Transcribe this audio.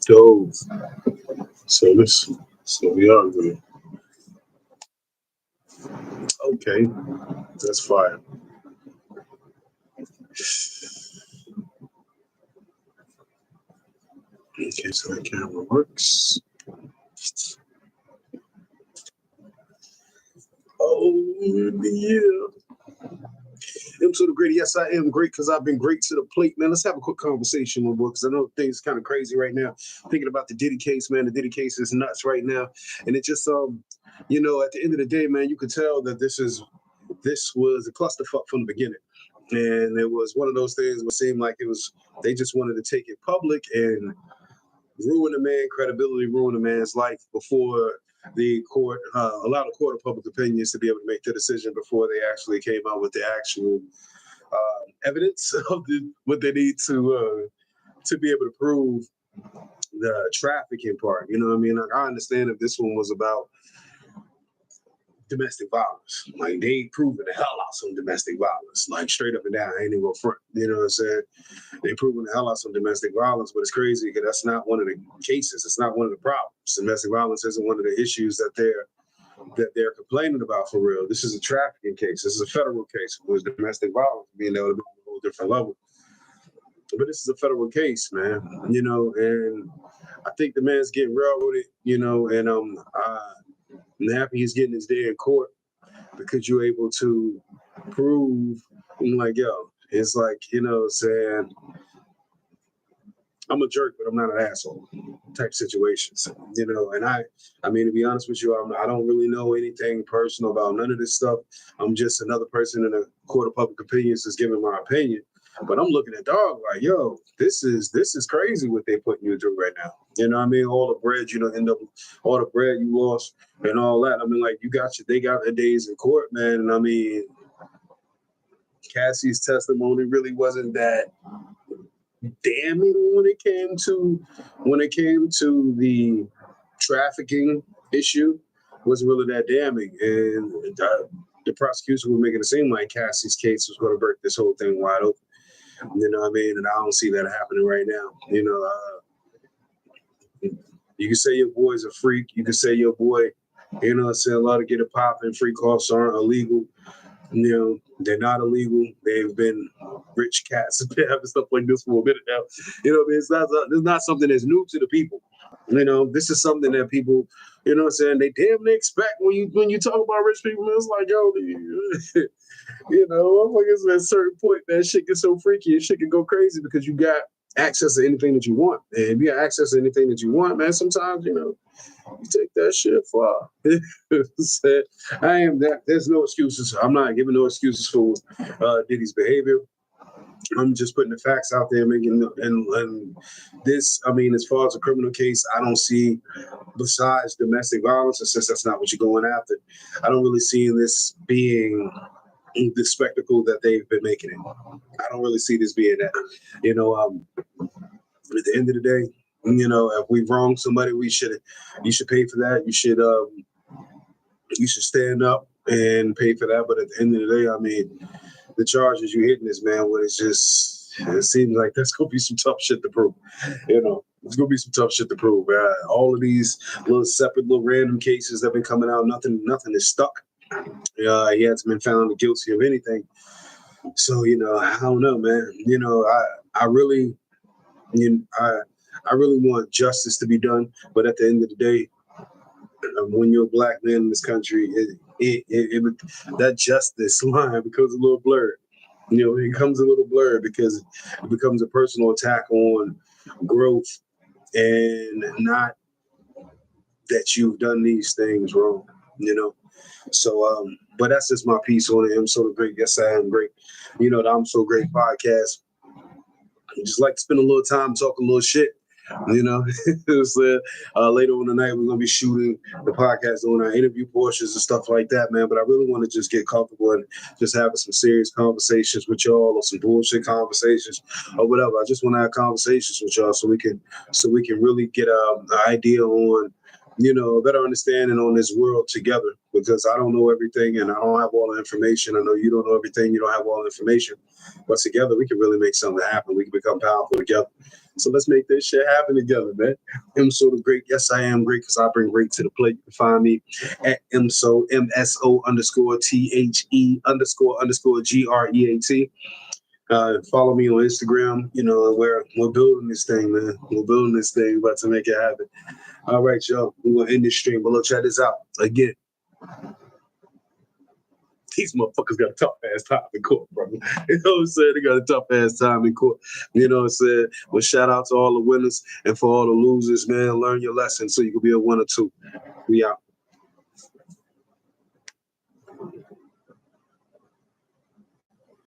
So, so we are good. Okay, that's fine. Okay, so that camera works. Oh yeah. I'm sort of great. Yes, I am great because I've been great to the plate, man. Let's have a quick conversation, my boy, because I know things kind of crazy right now. Thinking about the Diddy case, man. The Diddy case is nuts right now, and it just at the end of the day, man, you could tell that this was a clusterfuck from the beginning. And it was one of those things where it seemed like it was they just wanted to take it public and ruin a man credibility, ruin a man's life before the court allowed a court of public opinions to be able to make the decision before they actually came out with the actual evidence of what they need to be able to prove the trafficking part. You know what I mean? Like, I understand if this one was about domestic violence. Like, they proven the hell out some domestic violence, like straight up and down. I ain't even go front. You know what I'm saying? They proven the hell out some domestic violence, but it's crazy because that's not one of the cases. It's not one of the problems. Domestic violence isn't one of the issues that they're complaining about for real. This is a trafficking case. This is a federal case. If it was domestic violence, being able to be on a whole different level. But this is a federal case, man. And I think the man's getting railroaded. And I'm happy he's getting his day in court because you're able to prove, like, yo, it's like, saying I'm a jerk, but I'm not an asshole type situations, and I mean, to be honest with you, I don't really know anything personal about none of this stuff. I'm just another person in a court of public opinions that's giving my opinion. But I'm looking at dog like, yo, this is crazy what they putting you through right now. You know what I mean? All the bread, end up all the bread you lost and all that. I mean, like, they got their days in court, man. And I mean, Cassie's testimony really wasn't that damning when it came to the trafficking issue. Wasn't really that damning, and the prosecution was making it seem like Cassie's case was going to break this whole thing wide open. You know what I mean? And I don't see that happening right now. You can say your boy's a freak. You can say your boy, say a lot of get a pop and freak offs aren't illegal. They're not illegal. They've been rich cats and been having stuff like this for a minute now. It's not something that's new to the people. This is something that people, what I'm saying, they damn near expect when you talk about rich people. It's like, yo, like it's at a certain point, that shit gets so freaky and shit can go crazy because you got access to anything that you want. And if you got access to anything that you want, man, sometimes, you take that shit far. I am that. There's no excuses. I'm not giving no excuses for Diddy's behavior. I'm just putting the facts out there, and this. I mean, as far as a criminal case, I don't see, besides domestic violence, and since that's not what you're going after, I don't really see this being the spectacle that they've been making it. I don't really see this being that. At the end of the day, if we've wronged somebody, you should pay for that. You should stand up and pay for that. But at the end of the day, I mean, the charges you hitting this man with, it seems like that's gonna be some tough shit to prove. It's gonna be some tough shit to prove. All of these little separate, little random cases that have been coming out, nothing is stuck. He hasn't been found guilty of anything. So I don't know, man. I really, I really want justice to be done. But at the end of the day, when you're a black man in this country, that justice line becomes a little blurred. It becomes a little blurred because it becomes a personal attack on growth and not that you've done these things wrong. So, but that's just my piece on it. I'm so great. Yes, I am great. The I'm So Great podcast. I just like to spend a little time talking a little shit. So, later on tonight, we're going to be shooting the podcast, doing our interview portions and stuff like that, man. But I really want to just get comfortable and just having some serious conversations with y'all, or some bullshit conversations or whatever. I just want to have conversations with y'all so we can really get an idea on a better understanding on this world together, because I don't know everything and I don't have all the information. I know you don't know everything. You don't have all the information, but together we can really make something happen. We can become powerful together. So let's make this shit happen together, man. MSO the Great. Yes, I am great because I bring great to the plate. You can find me at MSO, MSO_THE__GREAT. Follow me on Instagram. We're building this thing, man. We're building this thing, about to make it happen. All right, y'all. We're gonna end this stream, but look, check this out again. These motherfuckers got a tough ass time in court, bro. You know what I'm saying? They got a tough ass time in court. You know what I'm saying? Well, shout out to all the winners, and for all the losers, man, learn your lesson so you can be a winner too. We out.